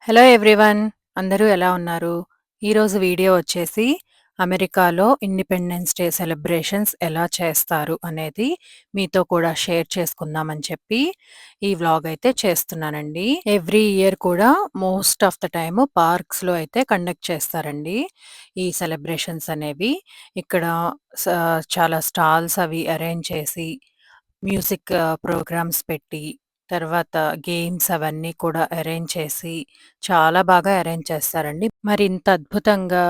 Hello everyone. అందరూ ఎలా ఉన్నారు? ఈరోజు వీడియో వచ్చేసి అమెరికాలో ఇండిపెండెన్స్ డే సెలబ్రేషన్స్ ఎలా చేస్తారు అనేది మీతో కూడా షేర్ చేసుకుందామని చెప్పి ఈ వ్లాగ్ అయితే చేస్తున్నానండి. ఎవ్రీ ఇయర్ కూడా మోస్ట్ ఆఫ్ ద టైమ్ పార్క్స్‌లో అయితే కండక్ట్ చేస్తారండి ఈ సెలబ్రేషన్స్ అనేవి. ఇక్కడ స చాలా స్టాల్స్ అవి అరేంజ్ చేసి మ్యూజిక్ ప్రోగ్రామ్స్ పెట్టి, తర్వాత గేమ్స్ అవన్నీ కూడా అరేంజ్ చేసి, చాలా బాగా అరేంజ్ చేస్తారండి. మరి ఇంత అద్భుతంగా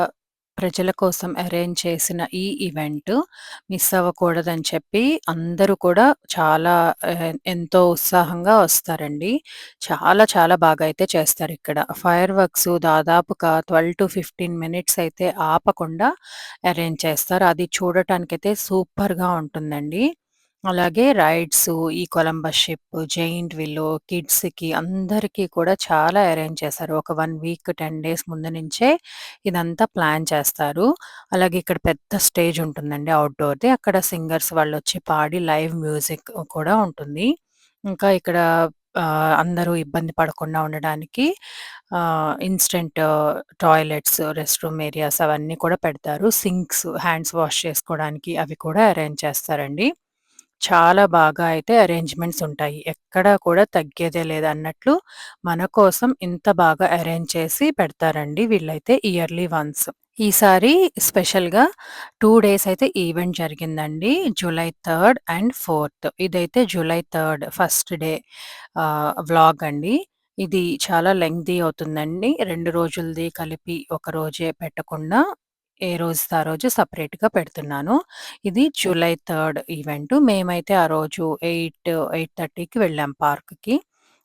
ప్రజల కోసం అరేంజ్ చేసిన ఈ ఈవెంట్ మిస్ అవ్వకూడదని చెప్పి అందరూ కూడా చాలా ఎంతో ఉత్సాహంగా వస్తారండి. చాలా చాలా బాగా అయితే చేస్తారిక్కడ. ఫైర్ వర్క్స్ దాదాపుగా 12-15 మినిట్స్ అయితే ఆపకుండా అరేంజ్ చేస్తారు. అది చూడటానికైతే సూపర్‌గా ఉంటుందండి. అలాగే రైడ్సు, ఈ కొలంబస్ షిప్, జెయింట్ వీల్, కిడ్స్‌కి అందరికీ కూడా చాలా అరేంజ్ చేశారు. ఒక 1 వీక్, 10 డేస్ ముందు నుంచే ఇదంతా ప్లాన్ చేస్తారు. అలాగే ఇక్కడ పెద్ద స్టేజ్ ఉంటుందండి ఔట్‌డోర్‌ది. అక్కడ సింగర్స్ వాళ్ళొచ్చి పాడి లైవ్ మ్యూజిక్ కూడా ఉంటుంది. ఇంకా ఇక్కడ అందరూ ఇబ్బంది పడకుండా ఉండడానికి instant toilets, rest room areas అవన్నీ కూడా పెడతారు. సింక్స్, హ్యాండ్స్ వాష్ చేసుకోవడానికి అవి కూడా అరేంజ్ చేస్తారండి. చాలా బాగా అయితే అరేంజ్‌మెంట్స్ ఉంటాయి. ఎక్కడా కూడా తగ్గేదే లేదన్నట్లు మన కోసం ఇంత బాగా అరేంజ్ చేసి పెడతారండి వీళ్ళైతే ఇయర్లీ వన్స్. ఈసారి స్పెషల్‌గా 2 డేస్ అయితే ఈవెంట్ జరిగిందండి. జూలై 3 అండ్ 4 ఇదైతే జూలై 3 ఫస్ట్ డే వ్లాగ్ అండి. ఇది చాలా లెంగ్తీ అవుతుందండి. 2 రోజులది కలిపి ఒక రోజే పెట్టకుండా ఏ రోజుది ఆ రోజు సెపరేట్‌గా పెడుతున్నాను. ఇది జూలై 3 ఈవెంటు. మేమైతే ఆ రోజు 8:30కి వెళ్ళాం పార్క్‌కి.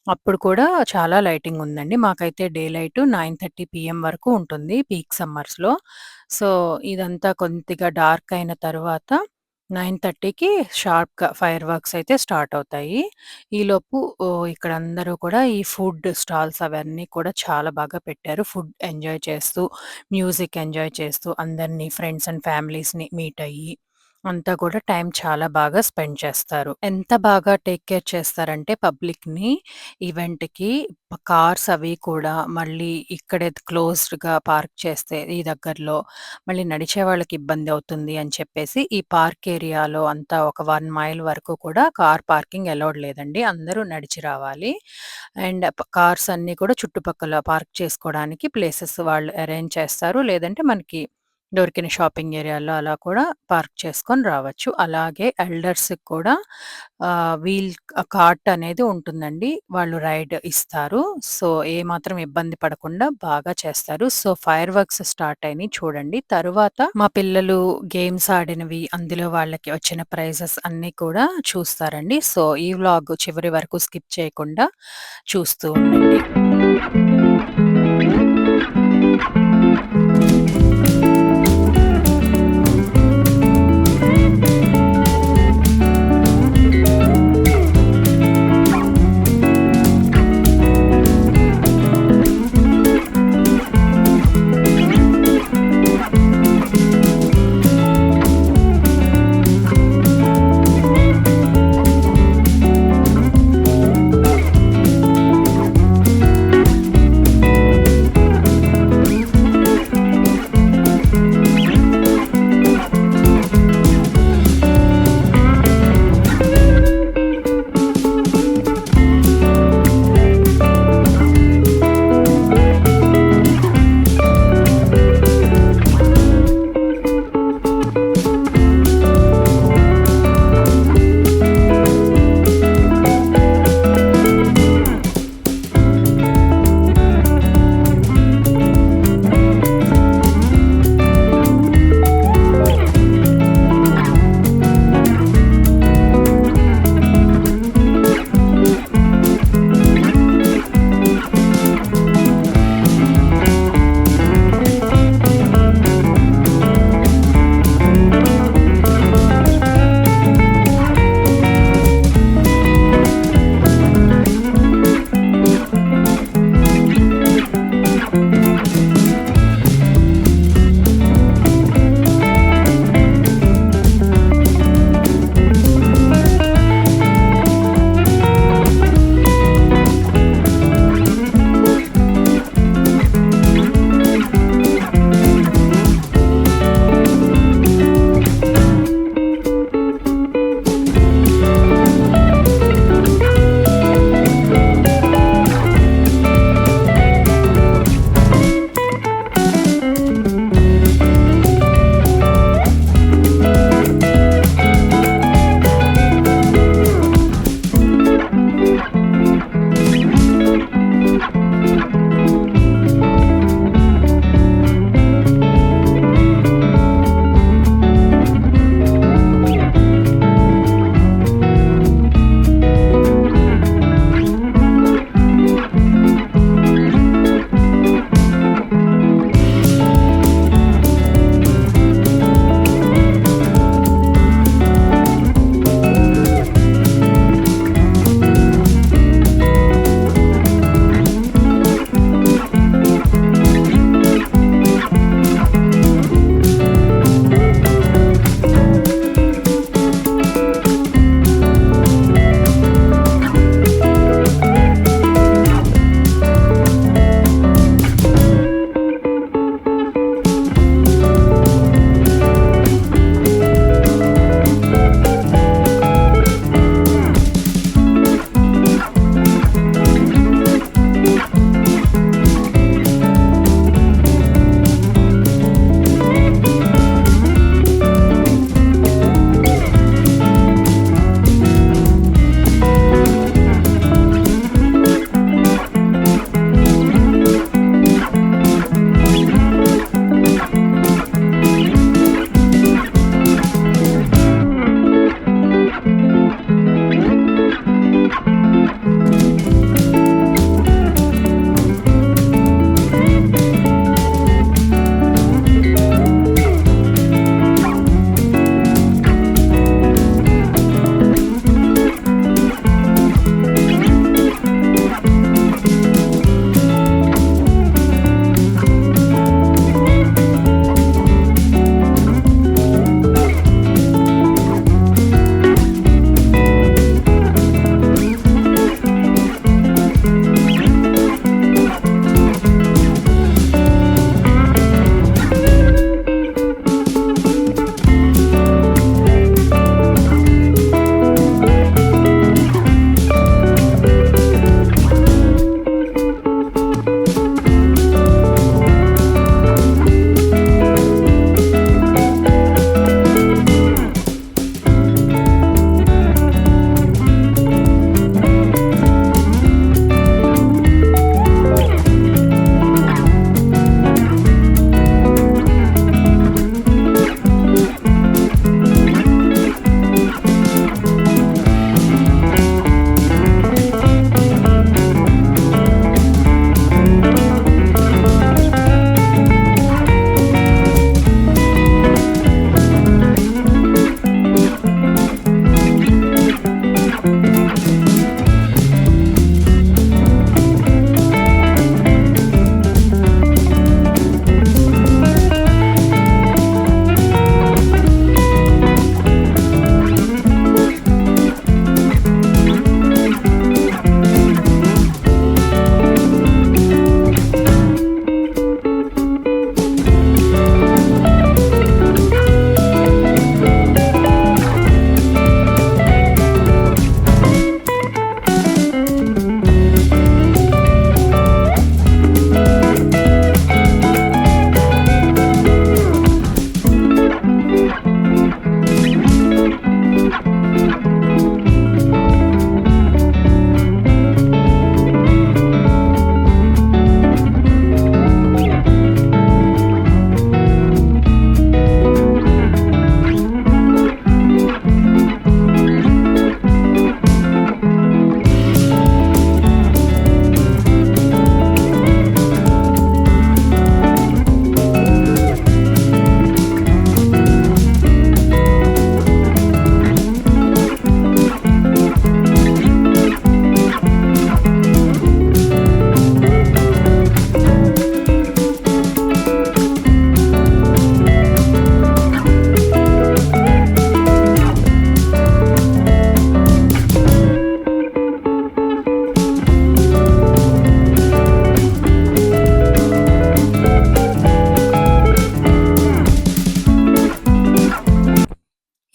అప్పుడు కూడా చాలా లైటింగ్ ఉందండి. మాకైతే డే లైట్ 9:30 పీఎం వరకు ఉంటుంది పీక్ సమ్మర్స్‌లో. సో, ఇదంతా కొద్దిగా డార్క్ అయిన తరువాత 9:30కి షార్ప్‌గా ఫైర్ వర్క్స్ అయితే స్టార్ట్ అవుతాయి. ఈలోపు ఇక్కడ అందరూ కూడా ఈ ఫుడ్ స్టాల్స్ అవన్నీ కూడా చాలా బాగా పెట్టారు. ఫుడ్ ఎంజాయ్ చేస్తూ, మ్యూజిక్ ఎంజాయ్ చేస్తూ అందరిని ఫ్రెండ్స్ అండ్ ఫ్యామిలీస్‌ని మీట్ అయ్యి అంతా కూడా టైం చాలా బాగా స్పెండ్ చేస్తారు. ఎంత బాగా టేక్ కేర్ చేస్తారంటే పబ్లిక్‌ని ఈవెంట్‌కి కార్స్ అవి కూడా మళ్ళీ ఇక్కడే క్లోజ్డ్‌గా పార్క్ చేస్తే ఈ దగ్గరలో మళ్ళీ నడిచే వాళ్ళకి ఇబ్బంది అవుతుంది అని చెప్పేసి ఈ పార్క్ ఏరియాలో అంతా ఒక 1 మైల్ వరకు కూడా కార్ పార్కింగ్ అలౌడ్ లేదండి. అందరూ నడిచి రావాలి. అండ్ కార్స్ అన్నీ కూడా చుట్టుపక్కల పార్క్ చేసుకోవడానికి ప్లేసెస్ వాళ్ళు అరేంజ్ చేస్తారు. లేదంటే మనకి దొరికిన షాపింగ్ ఏరియాలో అలా కూడా పార్క్ చేసుకొని రావచ్చు. అలాగే ఎల్డర్స్‌కి కూడా వీల్ కార్ట్ అనేది ఉంటుందండి. వాళ్ళు రైడ్ ఇస్తారు. సో, ఏమాత్రం ఇబ్బంది పడకుండా బాగా చేస్తారు. సో, ఫైర్ వర్క్స్ స్టార్ట్ అయినియి చూడండి. తరువాత మా పిల్లలు గేమ్స్ ఆడినవి, అందులో వాళ్ళకి వచ్చిన ప్రైజెస్ అన్నీ కూడా చూస్తారండి. సో, ఈ వ్లాగ్ చివరి వరకు స్కిప్ చేయకుండా చూస్తూ ఉండండి.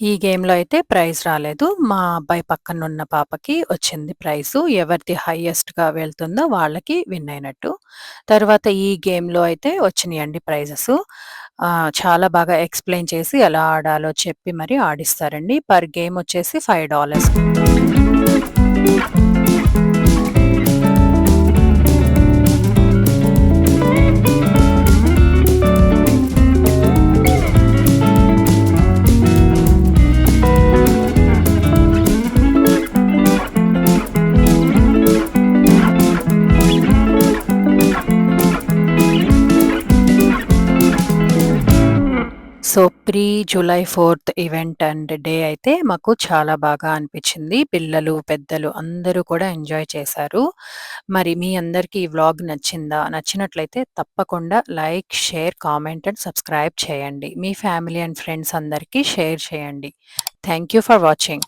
ఈ గేమ్‌లో అయితే ప్రైజ్ రాలేదు. మా అబ్బాయి పక్కనున్న పాపకి వచ్చింది ప్రైజు. ఎవరిది హైయెస్ట్‌గా వెళ్తుందో వాళ్ళకి విన్ అయినట్టు. తర్వాత ఈ గేమ్‌లో అయితే వచ్చినియండి ప్రైజెసు. చాలా బాగా ఎక్స్‌ప్లెయిన్ చేసి ఎలా ఆడాలో చెప్పి మరి ఆడిస్తారండి. పర్ గేమ్ వచ్చేసి $5. సో, జూలై 4థ్ ఈవెంట్ అండ్ డే అయితే మాకు చాలా బాగా అనిపిచ్చింది. పిల్లలు, పెద్దలు అందరూ కూడా ఎంజాయ్ చేశారు. మరి మీ అందరికీ ఈ వ్లాగ్ నచ్చిందా? నచ్చినట్లయితే తప్పకుండా like, share, comment and subscribe చేయండి. మీ ఫ్యామిలీ అండ్ ఫ్రెండ్స్ అందరికీ షేర్ చేయండి. Thank you for watching.